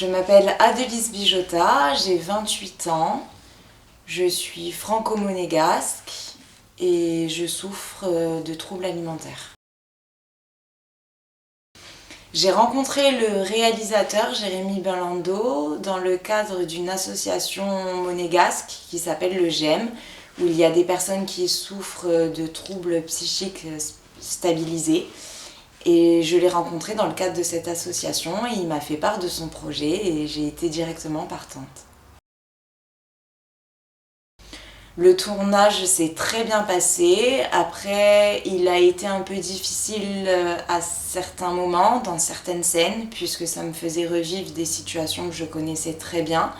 Je m'appelle Adelise Bijota, j'ai 28 ans, je suis franco-monégasque et je souffre de troubles alimentaires. J'ai rencontré le réalisateur Jérémy Berlando dans le cadre d'une association monégasque qui s'appelle le GEM, où il y a des personnes qui souffrent de troubles psychiques stabilisés. Et je l'ai rencontré dans le cadre de cette association et il m'a fait part de son projet et j'ai été directement partante. Le tournage s'est très bien passé. Après, il a été un peu difficile à certains moments, dans certaines scènes, puisque ça me faisait revivre des situations que je connaissais très bien.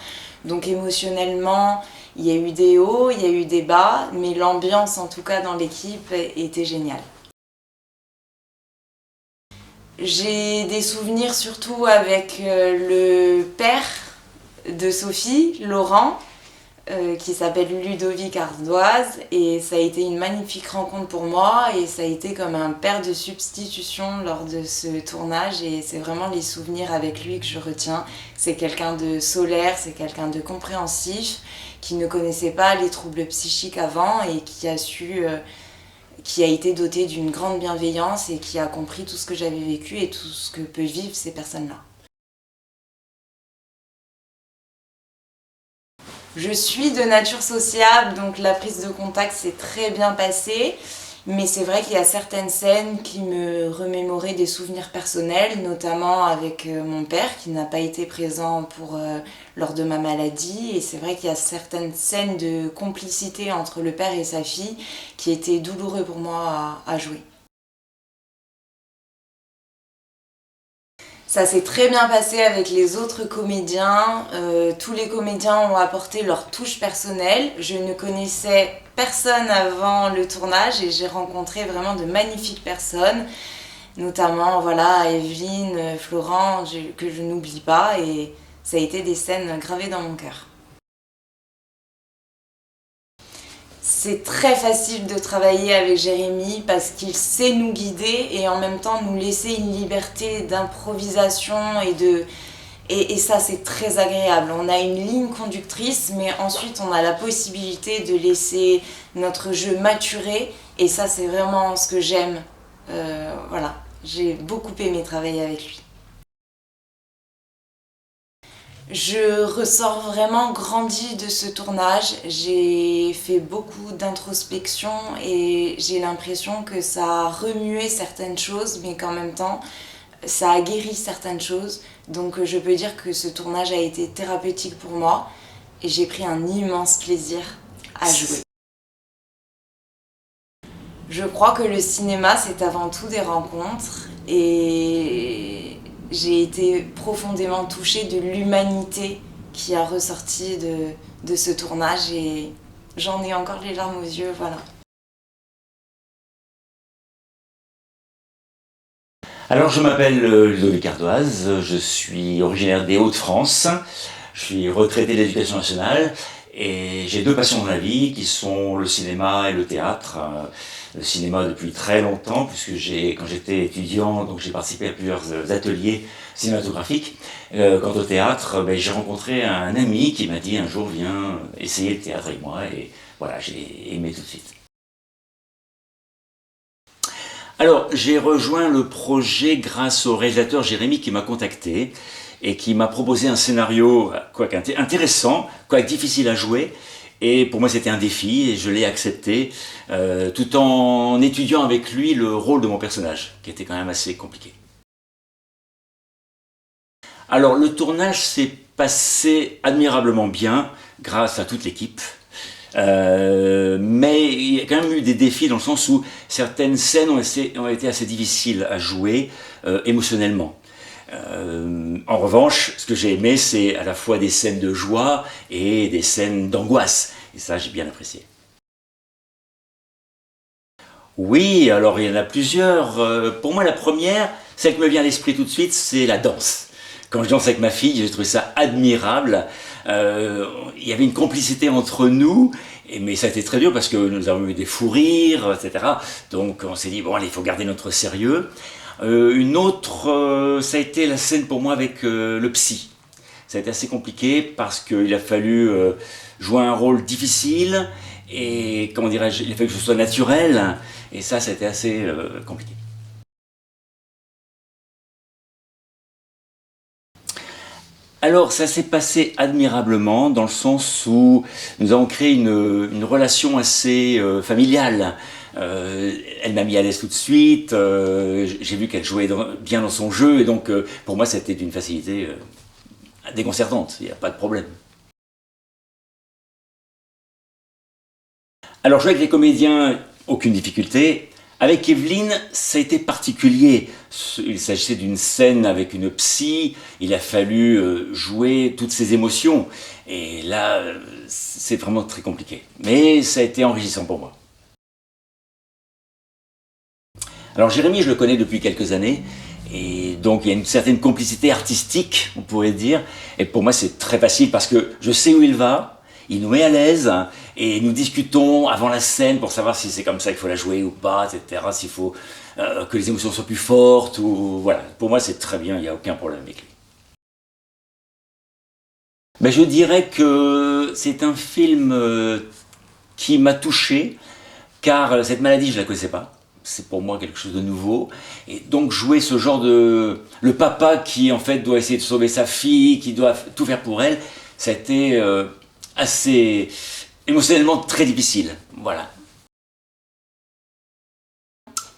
Donc émotionnellement, il y a eu des hauts, il y a eu des bas, mais l'ambiance, en tout cas dans l'équipe, était géniale. J'ai des souvenirs surtout avec le père de Sophie, Laurent, qui s'appelle Ludovic Ardoise, et ça a été une magnifique rencontre pour moi et ça a été comme un père de substitution lors de ce tournage et c'est vraiment les souvenirs avec lui que je retiens. C'est quelqu'un de solaire, c'est quelqu'un de compréhensif, qui ne connaissait pas les troubles psychiques avant et qui a été doté d'une grande bienveillance et qui a compris tout ce que j'avais vécu et tout ce que peuvent vivre ces personnes-là. Je suis de nature sociable, donc la prise de contact s'est très bien passée, mais c'est vrai qu'il y a certaines scènes qui me remémoraient des souvenirs personnels, notamment avec mon père qui n'a pas été présent lors de ma maladie, et c'est vrai qu'il y a certaines scènes de complicité entre le père et sa fille qui étaient douloureux pour moi à jouer. Ça s'est très bien passé avec les autres comédiens. Tous les comédiens ont apporté leur touche personnelle. Je ne connaissais personne avant le tournage et j'ai rencontré vraiment de magnifiques personnes, notamment voilà, Evelyne, Florent, que je n'oublie pas, et ça a été des scènes gravées dans mon cœur. C'est très facile de travailler avec Jérémy parce qu'il sait nous guider et en même temps nous laisser une liberté d'improvisation et ça c'est très agréable. On a une ligne conductrice mais ensuite on a la possibilité de laisser notre jeu maturer et ça c'est vraiment ce que j'aime. Voilà, j'ai beaucoup aimé travailler avec lui. Je ressors vraiment grandie de ce tournage. J'ai fait beaucoup d'introspection et j'ai l'impression que ça a remué certaines choses, mais qu'en même temps, ça a guéri certaines choses. Donc je peux dire que ce tournage a été thérapeutique pour moi et j'ai pris un immense plaisir à jouer. Je crois que le cinéma, c'est avant tout des rencontres et j'ai été profondément touchée de l'humanité qui a ressorti de ce tournage et j'en ai encore les larmes aux yeux, voilà. Alors je m'appelle Ludovic Ardoise, je suis originaire des Hauts-de-France, je suis retraité de l'Éducation nationale et j'ai deux passions dans la vie qui sont le cinéma et le théâtre. Le cinéma depuis très longtemps puisque quand j'étais étudiant, donc j'ai participé à plusieurs ateliers cinématographiques. Quant au théâtre, j'ai rencontré un ami qui m'a dit un jour viens essayer le théâtre avec moi et voilà, j'ai aimé tout de suite. Alors, j'ai rejoint le projet grâce au réalisateur Jérémy qui m'a contacté et qui m'a proposé un scénario intéressant, difficile à jouer. Et pour moi, c'était un défi et je l'ai accepté tout en étudiant avec lui le rôle de mon personnage, qui était quand même assez compliqué. Alors, le tournage s'est passé admirablement bien grâce à toute l'équipe. Mais il y a quand même eu des défis dans le sens où certaines scènes ont été assez difficiles à jouer émotionnellement. En revanche, ce que j'ai aimé, c'est à la fois des scènes de joie et des scènes d'angoisse. Et ça, j'ai bien apprécié. Oui, alors il y en a plusieurs. Pour moi, la première, celle qui me vient à l'esprit tout de suite, c'est la danse. Quand je danse avec ma fille, j'ai trouvé ça admirable. Il y avait une complicité entre nous, mais ça a été très dur parce que nous avons eu des fous rires, etc. Donc on s'est dit, bon allez, il faut garder notre sérieux. Une autre, ça a été la scène pour moi avec le psy. Ça a été assez compliqué parce qu'il a fallu jouer un rôle difficile et, comment dirais-je, il a fallu que ce soit naturel. Et ça a été assez compliqué. Alors, ça s'est passé admirablement dans le sens où nous avons créé une relation assez familiale. Elle m'a mis à l'aise tout de suite, j'ai vu qu'elle jouait bien dans son jeu, et donc pour moi c'était d'une facilité déconcertante, il n'y a pas de problème. Alors jouer avec les comédiens, aucune difficulté. Avec Evelyne, ça a été particulier. Il s'agissait d'une scène avec une psy, il a fallu jouer toutes ses émotions. Et là, c'est vraiment très compliqué. Mais ça a été enrichissant pour moi. Alors Jérémy, je le connais depuis quelques années. Et donc il y a une certaine complicité artistique, on pourrait dire. Et pour moi, c'est très facile parce que je sais où il va. Il nous met à l'aise et nous discutons avant la scène pour savoir si c'est comme ça qu'il faut la jouer ou pas, etc. S'il faut que les émotions soient plus fortes ou voilà. Pour moi, c'est très bien, il n'y a aucun problème avec lui. Mais je dirais que c'est un film qui m'a touché car cette maladie, je ne la connaissais pas. C'est pour moi quelque chose de nouveau. Et donc jouer ce genre de... Le papa qui en fait doit essayer de sauver sa fille, qui doit tout faire pour elle, ça a été assez émotionnellement très difficile. Voilà.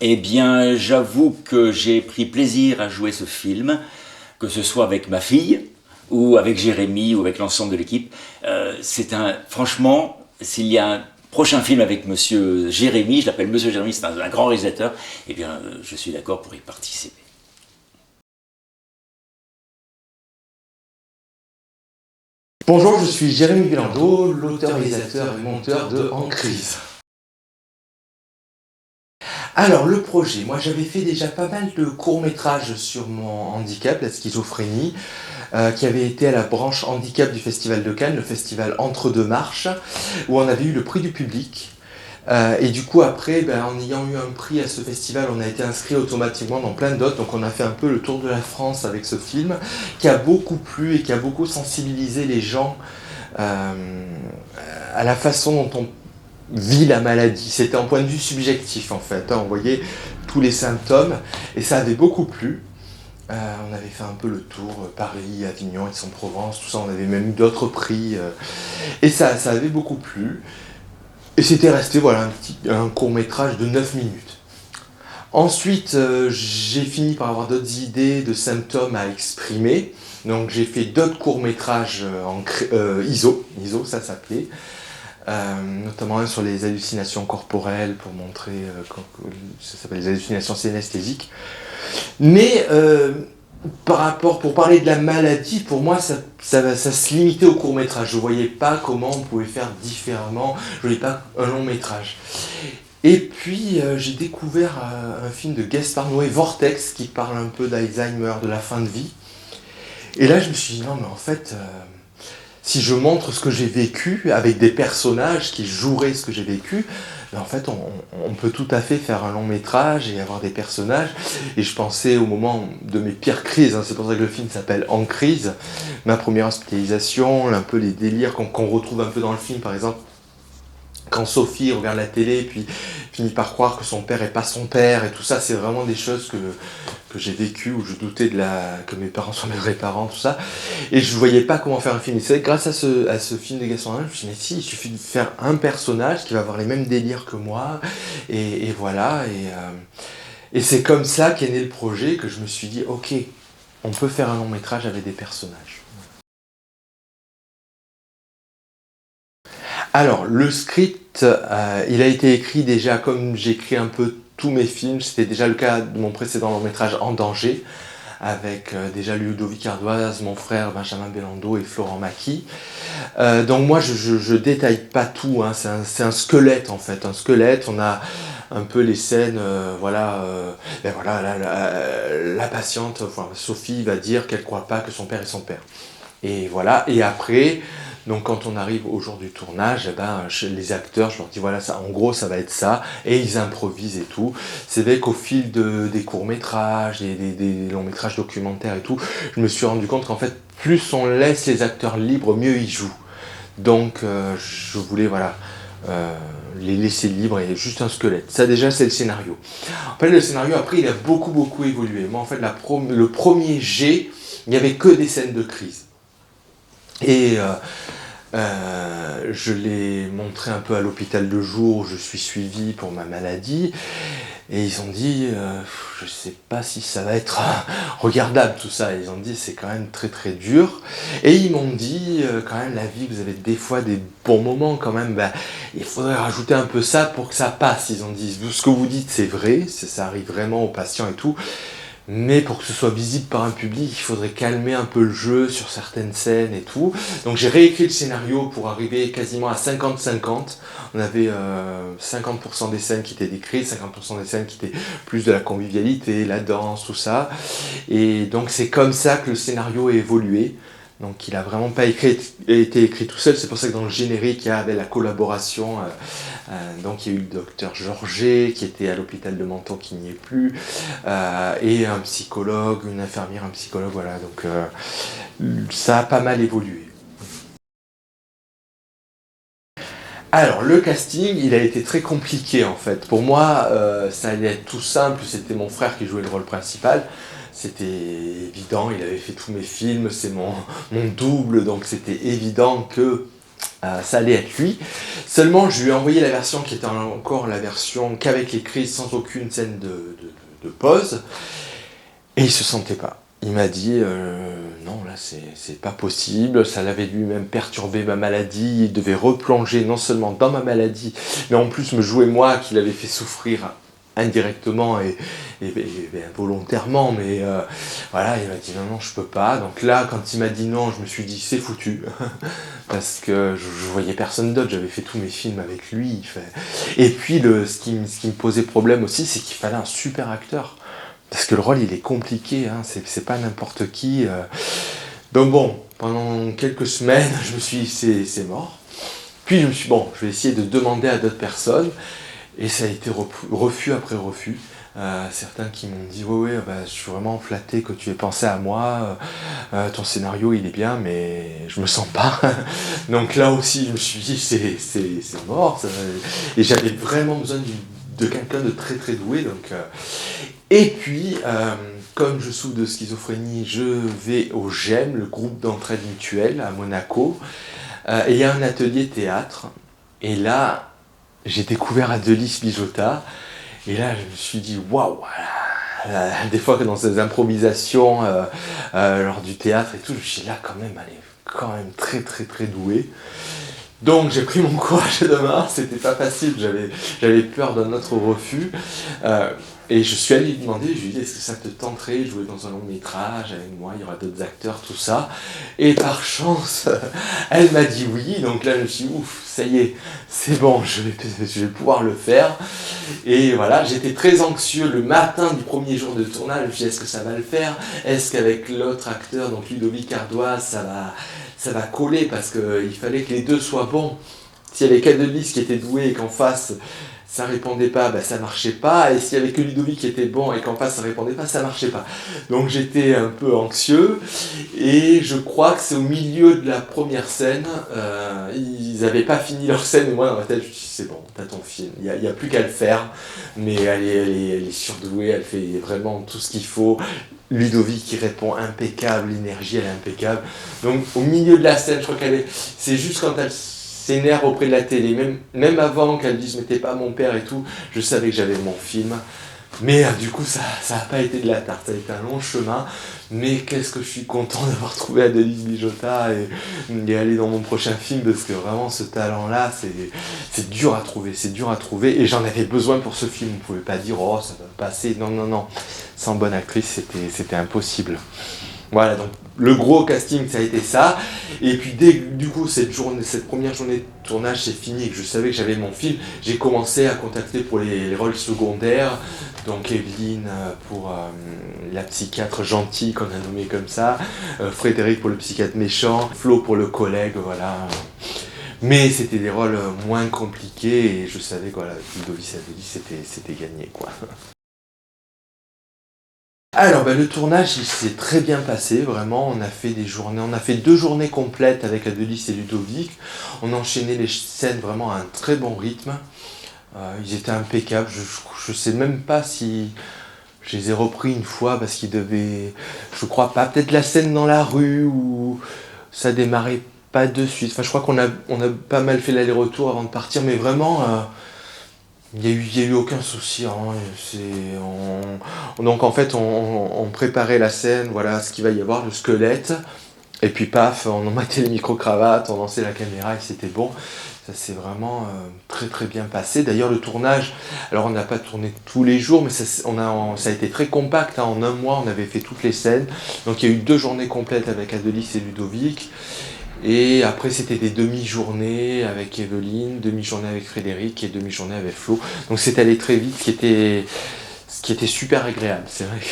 Eh bien, j'avoue que j'ai pris plaisir à jouer ce film, que ce soit avec ma fille, ou avec Jérémy, ou avec l'ensemble de l'équipe. Franchement, s'il y a un prochain film avec Monsieur Jérémy, je l'appelle Monsieur Jérémy, c'est un grand réalisateur, eh bien, je suis d'accord pour y participer. Bonjour, je suis Jérémy Guilando, l'auteur, réalisateur et monteur de En Crise. Alors, le projet, moi j'avais fait déjà pas mal de courts-métrages sur mon handicap, la schizophrénie, qui avait été à la branche handicap du Festival de Cannes, le festival Entre deux marches, où on avait eu le prix du public. Et du coup après, en ayant eu un prix à ce festival, on a été inscrit automatiquement dans plein d'autres, donc on a fait un peu le tour de la France avec ce film, qui a beaucoup plu et qui a beaucoup sensibilisé les gens à la façon dont on vit la maladie. C'était un point de vue subjectif en fait, on voyait tous les symptômes, et ça avait beaucoup plu. On avait fait un peu le tour, Paris, Avignon, Aix-en-Provence, tout ça, on avait même eu d'autres prix, et ça avait beaucoup plu. Et c'était resté voilà, un court-métrage de 9 minutes. Ensuite, j'ai fini par avoir d'autres idées de symptômes à exprimer. Donc j'ai fait d'autres courts-métrages ISO, ça s'appelait. Notamment un sur les hallucinations corporelles pour montrer, ça s'appelle les hallucinations synesthésiques. Mais pour parler de la maladie, pour moi, ça se limitait au court-métrage. Je ne voyais pas comment on pouvait faire différemment. Je ne voyais pas un long-métrage. Et puis, j'ai découvert un film de Gaspard Noé, Vortex, qui parle un peu d'Alzheimer, de la fin de vie. Et là, je me suis dit, non, mais en fait, si je montre ce que j'ai vécu avec des personnages qui joueraient ce que j'ai vécu, en fait, on peut tout à fait faire un long métrage et avoir des personnages. Et je pensais au moment de mes pires crises, c'est pour ça que le film s'appelle En Crise, ma première hospitalisation, un peu les délires qu'on retrouve un peu dans le film, par exemple, quand Sophie regarde la télé et puis finit par croire que son père n'est pas son père, et tout ça, c'est vraiment des choses que j'ai vécues, où je doutais que mes parents soient mes vrais parents, tout ça. Et je ne voyais pas comment faire un film. Et c'est grâce à ce film de Gaspard Noé, je me suis dit, mais si, il suffit de faire un personnage qui va avoir les mêmes délires que moi, et voilà. Et c'est comme ça qu'est né le projet, que je me suis dit, ok, on peut faire un long métrage avec des personnages. Alors, le script, il a été écrit déjà comme j'écris un peu tous mes films. C'était déjà le cas de mon précédent long métrage En Danger, avec déjà Ludovic Ardoise, mon frère Benjamin Bellando et Florent Macchi. Donc moi, je détaille pas tout, c'est un squelette en fait. Un squelette, on a un peu les scènes, la patiente, Sophie va dire qu'elle ne croit pas que son père est son père. Et voilà, et après... Donc quand on arrive au jour du tournage, les acteurs, je leur dis voilà, ça, en gros ça va être ça, et ils improvisent et tout. C'est vrai qu'au fil des courts-métrages, des longs-métrages documentaires et tout, je me suis rendu compte qu'en fait plus on laisse les acteurs libres, mieux ils jouent. Donc je voulais voilà, les laisser libres et juste un squelette. Ça déjà c'est le scénario. En fait le scénario après il a beaucoup évolué. Moi en fait le premier jet, il n'y avait que des scènes de crise. Et je l'ai montré un peu à l'hôpital de jour où je suis suivi pour ma maladie. Et ils ont dit, je sais pas si ça va être regardable tout ça. Ils ont dit c'est quand même très dur. Et ils m'ont dit quand même la vie, vous avez des fois des bons moments quand même. Ben, il faudrait rajouter un peu ça pour que ça passe. Ils ont dit ce que vous dites c'est vrai, ça arrive vraiment aux patients et tout. Mais pour que ce soit visible par un public, il faudrait calmer un peu le jeu sur certaines scènes et tout. Donc j'ai réécrit le scénario pour arriver quasiment à 50-50. On avait 50% des scènes qui étaient décrites, 50% des scènes qui étaient plus de la convivialité, la danse, tout ça. Et donc c'est comme ça que le scénario a évolué. Donc il n'a vraiment pas été écrit tout seul, c'est pour ça que dans le générique il y avait la collaboration, donc il y a eu le docteur Georget qui était à l'hôpital de Menton qui n'y est plus, et un psychologue, une infirmière, un psychologue, voilà, donc ça a pas mal évolué. Alors le casting il a été très compliqué en fait, pour moi ça allait être tout simple, c'était mon frère qui jouait le rôle principal. C'était évident, il avait fait tous mes films, c'est mon double, donc c'était évident que ça allait être lui. Seulement, je lui ai envoyé la version qui était encore la version qu'avec les crises, sans aucune scène de pause, et il se sentait pas. Il m'a dit non, là c'est pas possible, ça l'avait lui-même perturbé ma maladie, il devait replonger non seulement dans ma maladie, mais en plus me jouer moi qui l'avait fait souffrir indirectement et involontairement, mais voilà, il m'a dit non, je peux pas. Donc là, quand il m'a dit non, je me suis dit c'est foutu, parce que je voyais personne d'autre, j'avais fait tous mes films avec lui. Et puis ce qui me posait problème aussi, c'est qu'il fallait un super acteur, parce que le rôle il est compliqué, hein, c'est pas n'importe qui. Donc bon, pendant quelques semaines, je me suis dit c'est mort. Puis je me suis dit bon, je vais essayer de demander à d'autres personnes. Et ça a été refus après refus. Certains qui m'ont dit ouais, je suis vraiment flatté que tu aies pensé à moi, ton scénario il est bien mais je me sens pas. Donc là aussi je me suis dit c'est mort, et j'avais vraiment besoin de quelqu'un de très doué. Donc, et puis comme je souffre de schizophrénie, je vais au GEM, le groupe d'entraide mutuelle à Monaco, et il y a un atelier théâtre, et là j'ai découvert Adelis Bijota, et là je me suis dit waouh, des fois que dans ces improvisations lors du théâtre et tout, je me suis dit là quand même, elle est quand même très douée. Donc j'ai pris mon courage à deux mains, c'était pas facile, j'avais peur d'un autre refus. Et je suis allé lui demander, je lui ai dit est-ce que ça te tenterait de jouer dans un long métrage avec moi, il y aura d'autres acteurs, tout ça. Et par chance, elle m'a dit oui, donc là je me suis dit ouf, ça y est, c'est bon, je vais pouvoir le faire. Et voilà, j'étais très anxieux le matin du premier jour de tournage, je me suis dit est-ce que ça va le faire? Est-ce qu'avec l'autre acteur, donc Ludovic Ardoise, ça va coller, parce qu'il fallait que les deux soient bons. S'il y avait qu'Adelis qui était doué et qu'en face ça répondait pas, ça marchait pas, et s'il y avait que Ludovic qui était bon et qu'en face ça répondait pas, ça marchait pas. Donc j'étais un peu anxieux, et je crois que c'est au milieu de la première scène, ils avaient pas fini leur scène, et moi dans ma tête je me suis dit c'est bon, t'as ton film, il y a plus qu'à le faire, mais elle est surdouée, elle fait vraiment tout ce qu'il faut. Ludovic qui répond impeccable, l'énergie elle est impeccable. Donc au milieu de la scène, je crois c'est juste quand elle s'énerve auprès de la télé, même avant qu'elle dise mais t'es pas mon père et tout, je savais que j'avais mon film. Mais du coup ça n'a pas été de la tarte, ça a été un long chemin, mais qu'est-ce que je suis content d'avoir trouvé Adelis Bijota et aller dans mon prochain film, parce que vraiment ce talent-là, c'est dur à trouver, et j'en avais besoin pour ce film. On ne pouvait pas dire oh ça va passer, non, sans bonne actrice c'était impossible. Voilà, donc le gros casting ça a été ça, et puis dès que du coup cette première journée de tournage c'est fini et que je savais que j'avais mon film, j'ai commencé à contacter pour les rôles secondaires, donc Evelyne pour la psychiatre gentille qu'on a nommée comme ça, Frédéric pour le psychiatre méchant, Flo pour le collègue, voilà. Mais c'était des rôles moins compliqués, et je savais que voilà, Ludovic Adelis c'était gagné quoi. Alors le tournage il s'est très bien passé, vraiment on a fait 2 journées complètes avec Adelis et Ludovic, on a enchaîné les scènes vraiment à un très bon rythme, ils étaient impeccables, je sais même pas si je les ai repris une fois parce qu'ils devaient, je crois pas, peut-être la scène dans la rue où ça démarrait pas de suite, enfin je crois qu'on a pas mal fait l'aller-retour avant de partir, mais vraiment... Il y a eu aucun souci, hein. Donc en fait on préparait la scène, voilà ce qu'il va y avoir, le squelette, et puis paf, on mettait les micro-cravates, on lançait la caméra et c'était bon. Ça s'est vraiment très très bien passé. D'ailleurs le tournage, alors on n'a pas tourné tous les jours, mais ça a été très compact, hein. En un mois on avait fait toutes les scènes. Donc il y a eu 2 journées complètes avec Adelis et Ludovic. Et après, c'était des demi-journées avec Evelyne, demi-journée avec Frédéric et demi-journée avec Flo. Donc c'est allé très vite, ce qui était super agréable. C'est vrai que,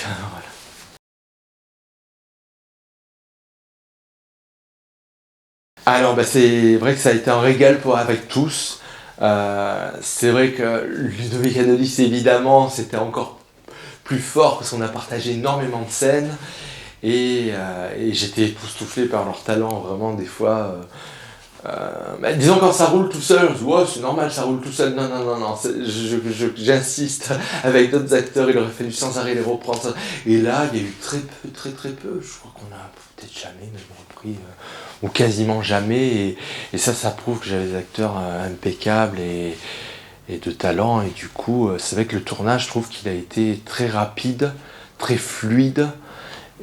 voilà. Alors, c'est vrai que ça a été un régal avec tous. C'est vrai que Ludovic Adelis, évidemment, c'était encore plus fort parce qu'on a partagé énormément de scènes. Et j'étais époustouflé par leur talent, vraiment, des fois... disons quand ça roule tout seul, je dis ouais, c'est normal, ça roule tout seul. Non, j'insiste. Avec d'autres acteurs, il aurait fallu sans arrêt les reprendre. Et là, il y a eu très peu. Je crois qu'on a peut-être jamais même repris, ou quasiment jamais. Et ça prouve que j'avais des acteurs impeccables et de talent. Et du coup, c'est vrai que le tournage, je trouve qu'il a été très rapide, très fluide.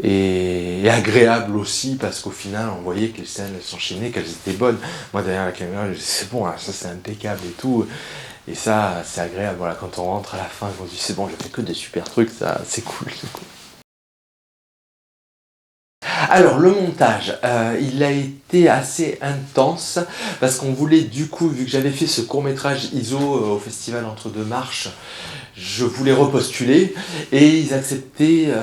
Et agréable aussi parce qu'au final on voyait que les scènes s'enchaînaient, qu'elles étaient bonnes. Moi derrière la caméra je disais c'est bon, ça c'est impeccable et tout, et ça c'est agréable. Voilà, quand on rentre à la fin on se dit c'est bon, j'ai fait que des super trucs, ça c'est cool. Alors le montage, il a été assez intense parce qu'on voulait du coup, vu que j'avais fait ce court métrage ISO au festival Entre Deux Marches, je voulais repostuler et ils acceptaient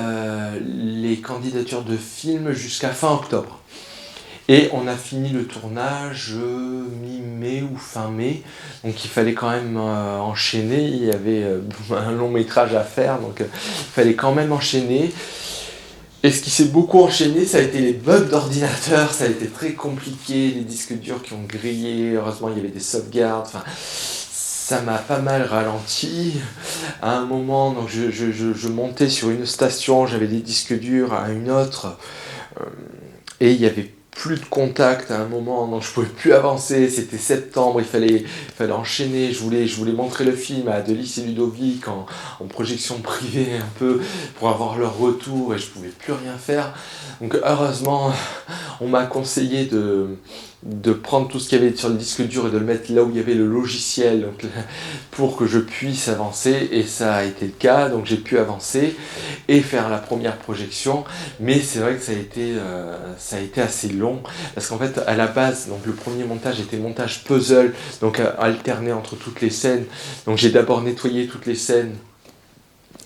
les candidatures de films jusqu'à fin octobre. Et on a fini le tournage mi-mai ou fin mai, donc il fallait quand même enchaîner, il y avait un long métrage à faire, donc il fallait quand même enchaîner. Et ce qui s'est beaucoup enchaîné, ça a été les bugs d'ordinateur, ça a été très compliqué, les disques durs qui ont grillé, heureusement il y avait des sauvegardes, enfin, ça m'a pas mal ralenti. À un moment, donc je montais sur une station, j'avais des disques durs, à une autre, et il y avait plus de contact à un moment, donc je pouvais plus avancer, c'était septembre, il fallait enchaîner, je voulais montrer le film à Adelis et Ludovic en projection privée un peu, pour avoir leur retour, et je pouvais plus rien faire. Donc heureusement, on m'a conseillé de prendre tout ce qu'il y avait sur le disque dur et de le mettre là où il y avait le logiciel, donc, pour que je puisse avancer, et ça a été le cas, donc j'ai pu avancer et faire la première projection. Mais c'est vrai que ça a été assez long, parce qu'en fait à la base, donc le premier montage était montage puzzle, donc alterné entre toutes les scènes. Donc j'ai d'abord nettoyé toutes les scènes,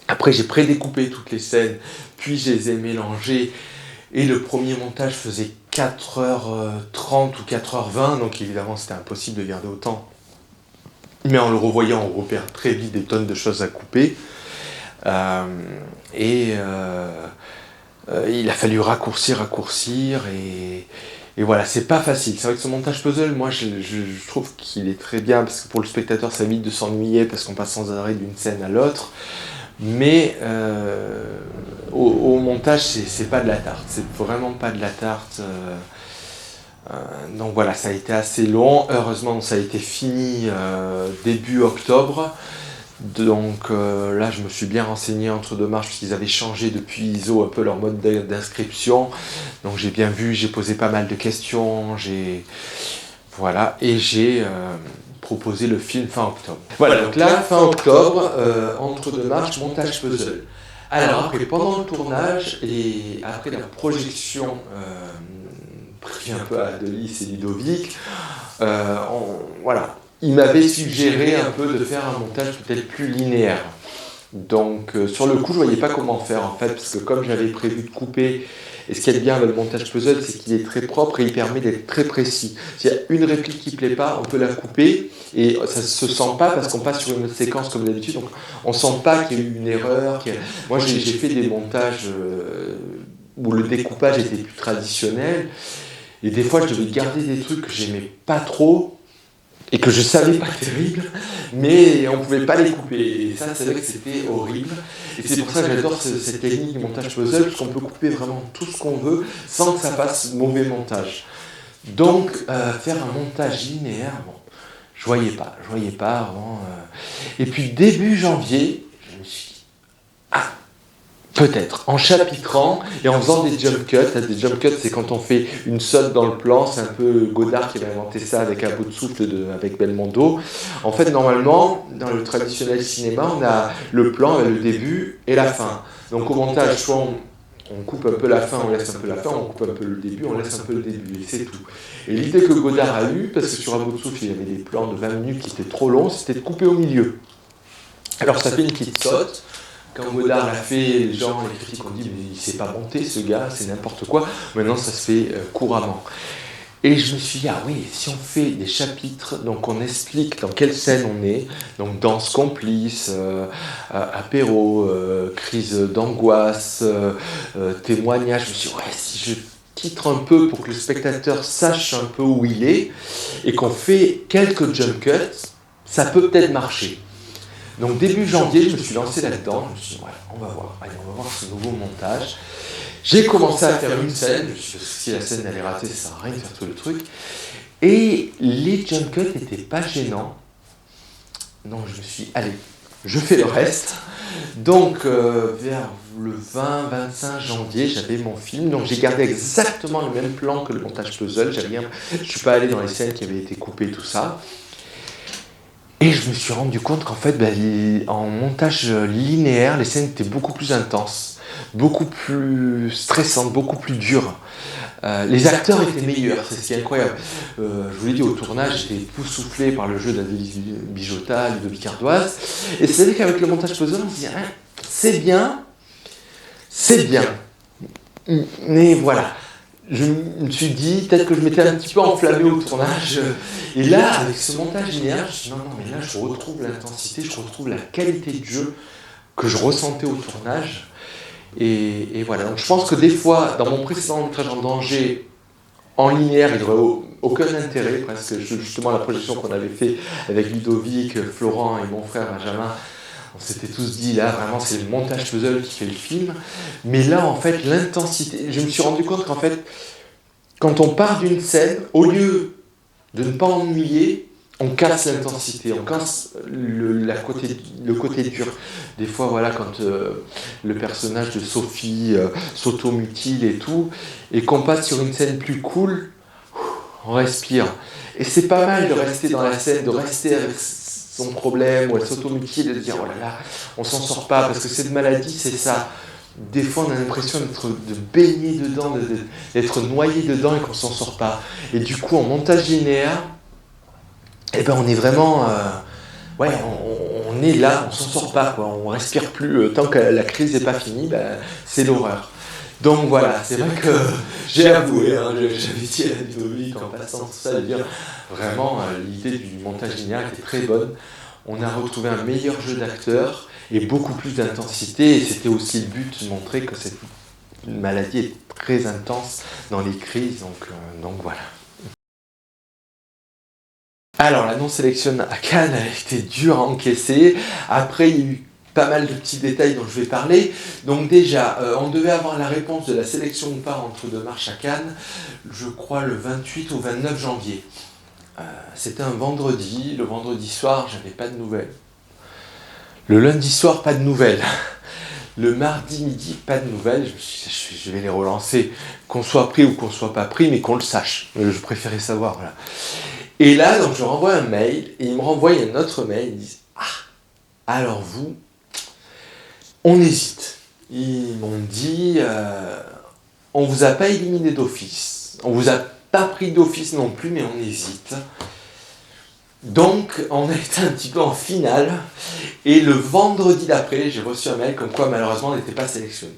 après j'ai prédécoupé toutes les scènes, puis je les ai mélangées, et le premier montage faisait 4h30 ou 4h20, donc évidemment c'était impossible de garder autant. Mais en le revoyant, on repère très vite des tonnes de choses à couper. Il a fallu raccourcir, et voilà, c'est pas facile. C'est vrai que ce montage puzzle, moi je trouve qu'il est très bien, parce que pour le spectateur ça évite de s'ennuyer, parce qu'on passe sans arrêt d'une scène à l'autre. Mais au montage, c'est pas de la tarte, c'est vraiment pas de la tarte. Donc voilà, ça a été assez long. Heureusement, ça a été fini début octobre. Donc là, je me suis bien renseigné Entre Deux Marches, parce qu'ils avaient changé depuis ISO un peu leur mode d'inscription. Donc j'ai bien vu, j'ai posé pas mal de questions, voilà, et j'ai proposé le film fin octobre. Voilà, donc là, fin octobre, Entre Deux Marches, montage puzzle. Alors après, pendant le tournage et après la projection, pris un peu à Adelis et Ludovic, voilà, il m'avait suggéré un peu de faire un montage peut-être plus linéaire. Donc sur le coup, je voyais pas comment faire en fait, parce que comme j'avais prévu de couper, et ce qui est bien avec le montage puzzle, c'est qu'il est très propre et il permet d'être très précis. S'il y a une réplique qui plaît pas, on peut la couper et ça se sent pas parce qu'on passe sur une autre séquence comme d'habitude, donc on sent pas qu'il y a eu une erreur. Moi j'ai fait des montages où le découpage était plus traditionnel, et des fois je devais garder des trucs que j'aimais pas trop, et que je savais pas terrible, mais on pouvait pas les couper. Et ça, c'est vrai que c'était horrible. Et c'est pour ça que j'adore cette technique du montage puzzle, parce qu'on peut couper vraiment tout ce qu'on veut sans que ça fasse mauvais montage. Donc, faire un montage linéaire, bon, je voyais pas vraiment. Et puis début janvier, je me suis dit, ah, peut-être, en chapitrant et en faisant des jump cuts. Des jump cuts, c'est quand on fait une saute dans le plan, c'est un peu Godard qui avait inventé ça avec Un bout de souffle avec Belmondo. En fait, normalement, dans le traditionnel cinéma, on a le plan avec le début et la fin. Donc au montage, soit on coupe un peu la fin, on laisse un peu la fin, on coupe un peu le début, on laisse un peu le début, et c'est tout. Et l'idée que Godard a eue, parce que sur Un bout de souffle, il y avait des plans de 20 minutes qui étaient trop longs, c'était de couper au milieu. Alors ça fait une petite saute. Quand Godard l'a fait, les gens, les critiques ont dit mais il ne sait pas monter ce gars, c'est n'importe quoi. Maintenant ça se fait couramment. Et je me suis dit, ah oui, si on fait des chapitres, donc on explique dans quelle scène on est, donc danse complice, apéro, crise d'angoisse, témoignage, je me suis dit, ouais, si je titre un peu pour que le spectateur sache un peu où il est, et qu'on fait quelques jump cuts, ça peut peut-être marcher. Donc début janvier, je me suis lancé là-dedans, je me suis dit, ouais, on va voir ce nouveau montage. J'ai commencé à faire une scène, je me suis dit, si la scène allait rater, ça ne sert à rien de faire tout le truc. Et les jump cuts n'étaient pas gênants. Donc je me suis dit, allez, je fais le reste. Donc vers le 20-25 janvier, j'avais mon film, donc j'ai gardé exactement le même plan que le montage puzzle. Je ne suis pas allé dans les scènes qui avaient été coupées, tout ça. Et je me suis rendu compte qu'en fait, en montage linéaire, les scènes étaient beaucoup plus intenses, beaucoup plus stressantes, beaucoup plus dures. Les acteurs étaient meilleurs, c'est ce qui est incroyable. Je vous l'ai dit, au tournage, j'étais époustouflé par le jeu d'Adélie Bijota, Ludovic Ardoise. Et c'est vrai qu'avec le montage puzzle, on se dit, hein, c'est bien, mais voilà. Je me suis dit, peut-être que je m'étais un petit peu enflammé au tournage. Et là, avec ce montage linéaire, je me suis dit, non, mais là, je retrouve l'intensité, je retrouve la qualité de jeu que je ressentais au tournage. Et voilà, donc je pense que des fois, dans mon précédent montage en danger, en linéaire, il n'y aurait aucun intérêt, presque. Justement, la projection qu'on avait fait avec Ludovic, Florent et mon frère Benjamin, on s'était tous dit, là, vraiment, c'est le montage puzzle qui fait le film. Mais là, en fait, l'intensité, je me suis rendu compte qu'en fait, quand on part d'une scène, au lieu de ne pas ennuyer, on casse l'intensité, on casse le côté dur. Des fois, voilà, quand le personnage de Sophie s'automutile et tout, et qu'on passe sur une scène plus cool, on respire. Et c'est pas mal de rester dans la scène, de rester avec son problème, ou elle s'automutile, et de dire, oh là là, on s'en sort pas, parce que cette maladie, c'est ça. Des fois, on a l'impression de baigner dedans, d'être noyé dedans et qu'on s'en sort pas. Et du coup, en montage linéaire, eh ben, on est vraiment... on est là, on s'en sort pas, quoi. On respire plus. Tant que la crise n'est pas finie, ben, c'est l'horreur. Donc voilà, c'est vrai que j'ai avoué, hein, j'avais dit à Ludovic en passant tout ça, de dire vraiment l'idée du montage linéaire était très bonne. On a retrouvé un meilleur jeu d'acteurs et beaucoup plus d'intensité. Et c'était aussi le but de montrer que cette maladie est très intense dans les crises. Donc voilà. Alors la non-sélection à Cannes a été dure à encaisser. Après, il y a eu pas mal de petits détails dont je vais parler. Donc déjà, on devait avoir la réponse de la sélection ou pas entre deux marches à Cannes, je crois le 28 ou 29 janvier. C'était un vendredi. Le vendredi soir, j'avais pas de nouvelles. Le lundi soir, pas de nouvelles. Le mardi midi, pas de nouvelles. Je me suis dit, je vais les relancer, qu'on soit pris ou qu'on soit pas pris, mais qu'on le sache. Je préférais savoir, voilà. Et là, donc, je renvoie un mail, et ils me renvoient un autre mail. Ils disent, alors vous, on hésite. Ils m'ont dit, on vous a pas éliminé d'office, on vous a pas pris d'office non plus, mais on hésite. Donc, on est un petit peu en finale. Et le vendredi d'après, j'ai reçu un mail comme quoi, malheureusement, on n'était pas sélectionné.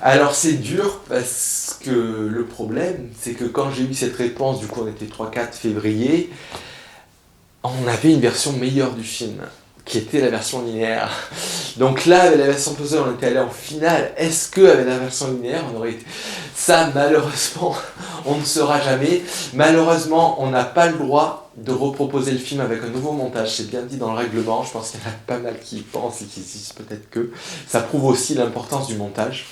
Alors, c'est dur parce que le problème, c'est que quand j'ai eu cette réponse, du coup, on était 3-4 février, on avait une version meilleure du film, qui était la version linéaire. Donc là, avec la version puzzle, on était allé en finale. Est-ce qu'avec la version linéaire, on aurait été... Ça, malheureusement, on ne saura jamais. Malheureusement, on n'a pas le droit de reproposer le film avec un nouveau montage. C'est bien dit dans le règlement. Je pense qu'il y en a pas mal qui y pensent et qui se disent peut-être que. Ça prouve aussi l'importance du montage.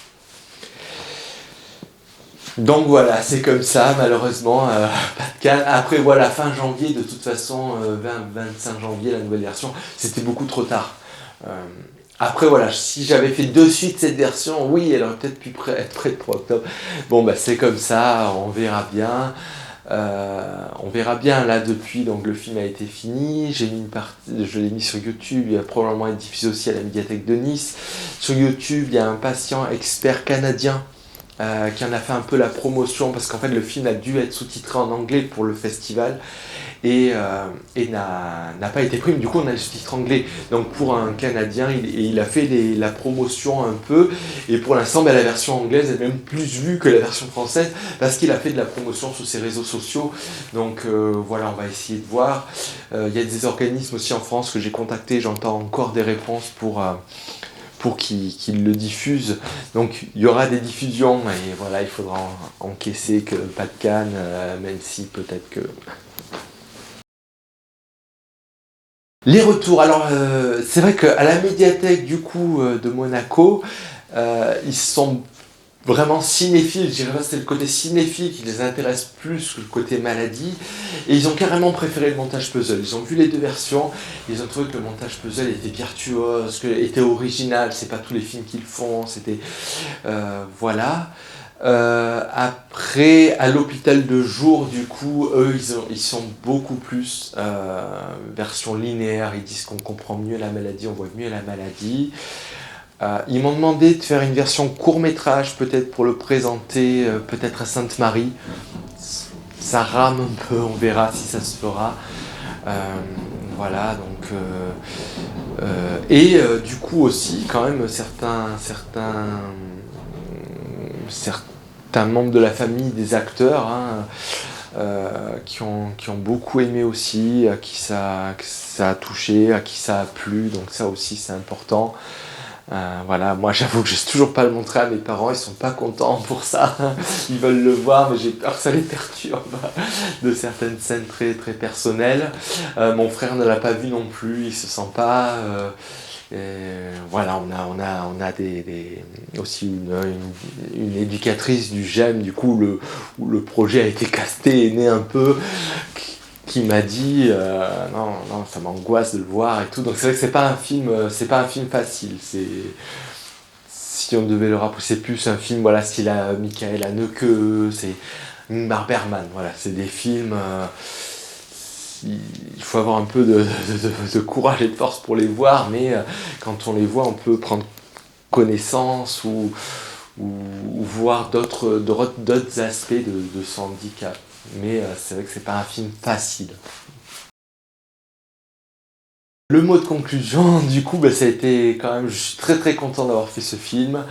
Donc voilà, c'est comme ça, malheureusement, pas de Cannes. Après voilà, fin janvier, de toute façon, 20-25 janvier, la nouvelle version, c'était beaucoup trop tard. Après voilà, si j'avais fait de suite cette version, oui, elle aurait peut-être pu être prête pour octobre. Bon bah c'est comme ça, on verra bien. On verra bien là depuis, donc le film a été fini, j'ai mis une partie, je l'ai mis sur YouTube, il va probablement être diffusé aussi à la médiathèque de Nice. Sur YouTube, il y a un patient expert canadien qui en a fait un peu la promotion parce qu'en fait le film a dû être sous-titré en anglais pour le festival et n'a pas été pris, mais du coup on a le sous-titre anglais. Donc pour un Canadien, il a fait la promotion un peu et pour l'instant la version anglaise est même plus vue que la version française parce qu'il a fait de la promotion sur ses réseaux sociaux. Donc voilà, on va essayer de voir. Il y a des organismes aussi en France que j'ai contactés, j'entends encore des réponses pour qu'ils le diffusent. Donc il y aura des diffusions et voilà, il faudra encaisser que pas de Cannes, même si peut-être que... Les retours, alors c'est vrai qu'à la médiathèque du coup de Monaco, ils sont vraiment cinéphiles, je dirais pas c'est le côté cinéphile qui les intéresse plus que le côté maladie, et ils ont carrément préféré le montage puzzle. Ils ont vu les deux versions, ils ont trouvé que le montage puzzle était virtuose, était original, c'est pas tous les films qui le font, c'était... voilà. Après, à l'hôpital de jour, du coup, eux, ils sont beaucoup plus version linéaire, ils disent qu'on comprend mieux la maladie, on voit mieux la maladie. Ils m'ont demandé de faire une version court-métrage, peut-être pour le présenter, peut-être à Sainte-Marie. Ça rame un peu, on verra si ça se fera. Voilà, donc... du coup aussi, quand même, certains membres de la famille des acteurs qui ont beaucoup aimé aussi, à qui ça a touché, à qui ça a plu, donc ça aussi c'est important. Voilà, moi j'avoue que je n'ai toujours pas le montré à mes parents, ils sont pas contents pour ça, ils veulent le voir mais j'ai peur que ça les perturbe de certaines scènes très, très personnelles. Mon frère ne l'a pas vu non plus, il se sent pas... voilà, on a aussi une éducatrice du GEM, du coup où le projet a été casté et né un peu, qui m'a dit non, ça m'angoisse de le voir et tout. Donc c'est vrai que c'est pas un film facile. Si on devait le rapprocher, c'est plus un film, voilà, style Michael Haneke, c'est Ingmar Bergman, voilà, c'est des films. Il faut avoir un peu de courage et de force pour les voir, mais quand on les voit, on peut prendre connaissance ou voir d'autres aspects de son handicap. Mais c'est vrai que c'est pas un film facile. Le mot de conclusion, du coup, ça a été quand même, je suis très très content d'avoir fait ce film.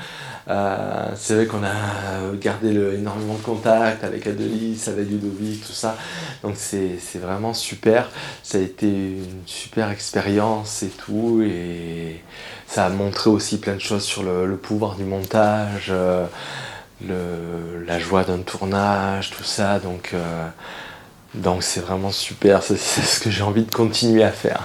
C'est vrai qu'on a gardé énormément de contacts avec Adelis, avec Ludovic, tout ça. Donc c'est vraiment super. Ça a été une super expérience et tout. Et ça a montré aussi plein de choses sur le pouvoir du montage, la joie d'un tournage, tout ça. Donc c'est vraiment super. C'est ce que j'ai envie de continuer à faire.